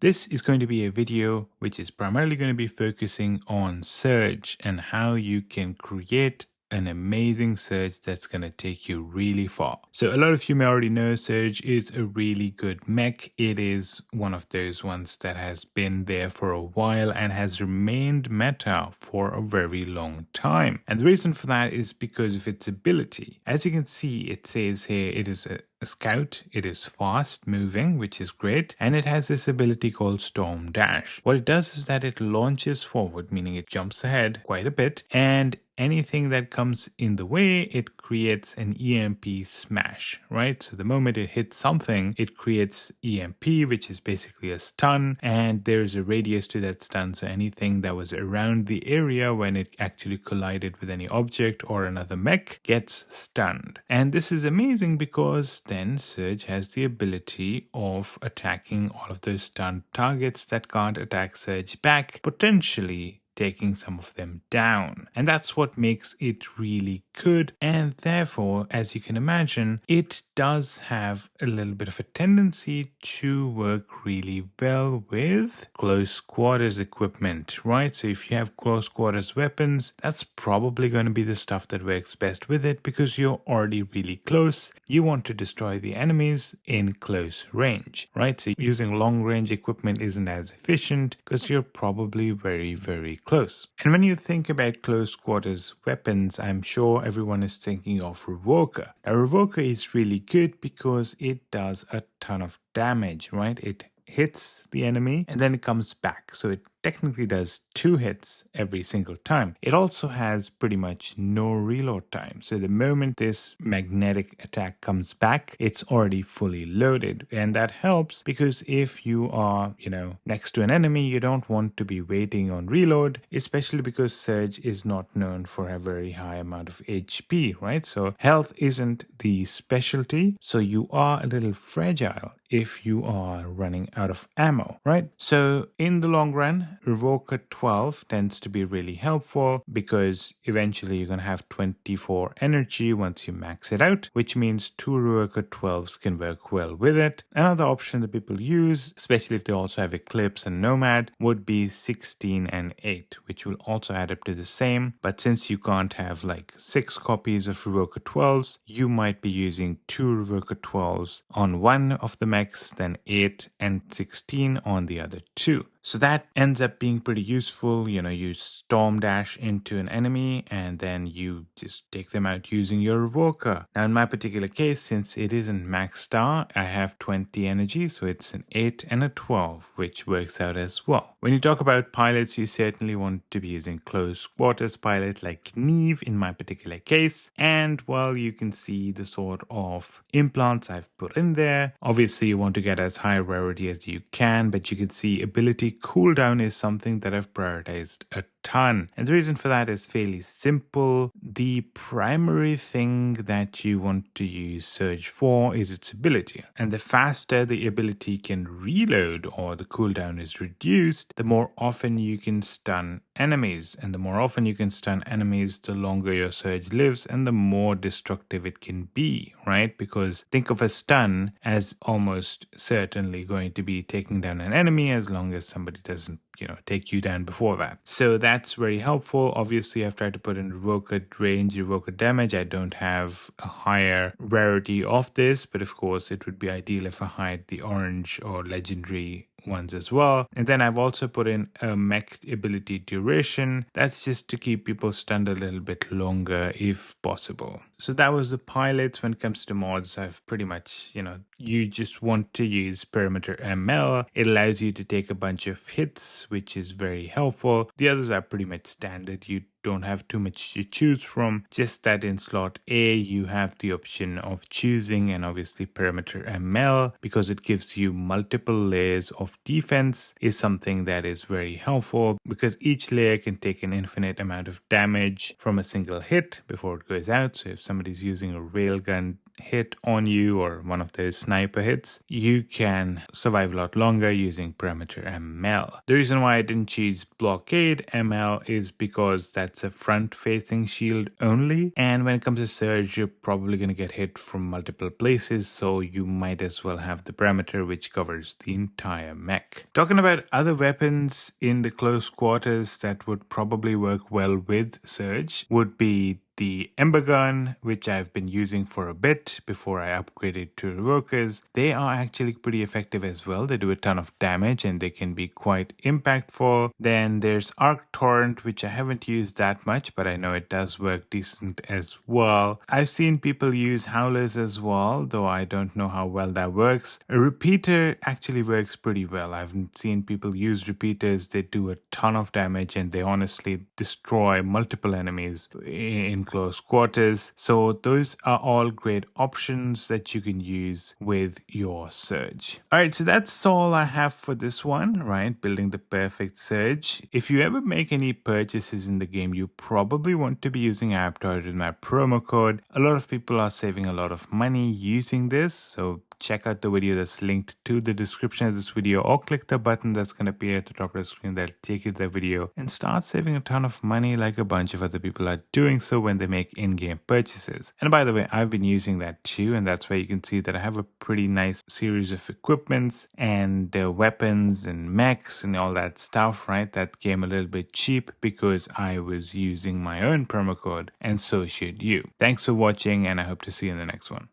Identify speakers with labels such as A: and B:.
A: This is going to be a video which is primarily going to be focusing on Surge and how you can create an amazing Surge that's going to take you really far. So a lot of you may already know Surge is a really good mech. It is one of those ones that has been there for a while and has remained meta for a very long time. And the reason for that is because of its ability. As you can see, it says here it is a scout, it is fast moving, which is great, and it has this ability called Storm Dash. What it does is that it launches forward, meaning it jumps ahead quite a bit, and anything that comes in the way, it creates an EMP smash, right? So the moment it hits something, it creates EMP, which is basically a stun, and there's a radius to that stun, so anything that was around the area when it actually collided with any object or another mech gets stunned. And this is amazing because then Surge has the ability of attacking all of those stunned targets that can't attack Surge back, potentially taking some of them down. And that's what makes it really good. And therefore, as you can imagine, it does have a little bit of a tendency to work really well with close quarters equipment, right? So if you have close quarters weapons, that's probably going to be the stuff that works best with it because you're already really close. You want to destroy the enemies in close range, right? So using long range equipment isn't as efficient because you're probably very close. And when you think about close quarters weapons, I'm sure everyone is thinking of Revoker. Now, Revoker is really good because it does a ton of damage, right? It hits the enemy and then it comes back. So it technically does 2 hits every single time. It also has pretty much no reload time. So the moment this magnetic attack comes back, it's already fully loaded. And that helps because if you are, next to an enemy, you don't want to be waiting on reload, especially because Surge is not known for a very high amount of HP, right? So health isn't the specialty. So you are a little fragile if you are running out of ammo, right? So in the long run, Revoker 12 tends to be really helpful because eventually you're going to have 24 energy once you max it out, which means 2 Revoker 12s can work well with it. Another option that people use, especially if they also have Eclipse and Nomad, would be 16 and 8, which will also add up to the same. But since you can't have like 6 copies of Revoker 12s, you might be using 2 Revoker 12s on one of the mechs, then 8 and 16 on the other 2. So that ends up being pretty useful. You storm dash into an enemy and then you just take them out using your Revoker. Now in my particular case, since it isn't max star, I have 20 energy, so it's an 8 and a 12, which works out as well. When you talk about pilots, you certainly want to be using close quarters pilot like Neev in my particular case. And well, you can see the sort of implants I've put in there. Obviously, you want to get as high rarity as you can, but you can see ability cooldown is something that I've prioritized a ton. And the reason for that is fairly simple. The primary thing that you want to use Surge for is its ability. And the faster the ability can reload or the cooldown is reduced, the more often you can stun enemies. And the more often you can stun enemies, the longer your Surge lives and the more destructive it can be, right? Because think of a stun as almost certainly going to be taking down an enemy as long as somebody doesn't take you down before that. So that's very helpful. Obviously, I've tried to put in Revoker range, Revoker damage. I don't have a higher rarity of this, but of course, it would be ideal if I had the orange or legendary ones as well. And then I've also put in a mech ability duration. That's just to keep people stunned a little bit longer if possible. So that was the pilots. When it comes to mods, I've pretty much, you just want to use perimeter ML. It allows you to take a bunch of hits, which is very helpful. The others are pretty much standard. You don't have too much to choose from, just that in slot A you have the option of choosing, and obviously perimeter ML, because it gives you multiple layers of defense, is something that is very helpful because each layer can take an infinite amount of damage from a single hit before it goes out. So if somebody's using a railgun hit on you or one of those sniper hits, you can survive a lot longer using perimeter ML. The reason why I didn't choose blockade ML is because that's a front-facing shield only, and when it comes to surge, you're probably going to get hit from multiple places, so you might as well have the perimeter, which covers the entire mech. Talking about other weapons in the close quarters that would probably work well with surge would be the Ember gun, which I've been using for a bit before I upgraded to Revokers. They are actually pretty effective as well. They do a ton of damage and they can be quite impactful. Then there's Arc Torrent, which I haven't used that much, but I know it does work decent as well. I've seen people use Howlers as well, though I don't know how well that works. A repeater actually works pretty well. I've seen people use repeaters. They do a ton of damage and they honestly destroy multiple enemies in close quarters. So those are all great options that you can use with your surge. All right, so that's all I have for this one, right? Building the perfect surge. If you ever make any purchases in the game, you probably want to be using Aptoide with my promo code. A lot of people are saving a lot of money using this, so check out the video that's linked to the description of this video, or click the button that's going to appear at the top of the screen that'll take you to the video, and start saving a ton of money like a bunch of other people are doing so when they make in-game purchases. And by the way, I've been using that too, and that's why you can see that I have a pretty nice series of equipments and weapons and mechs and all that stuff, right? That came a little bit cheap because I was using my own promo code, and so should you. Thanks for watching, and I hope to see you in the next one.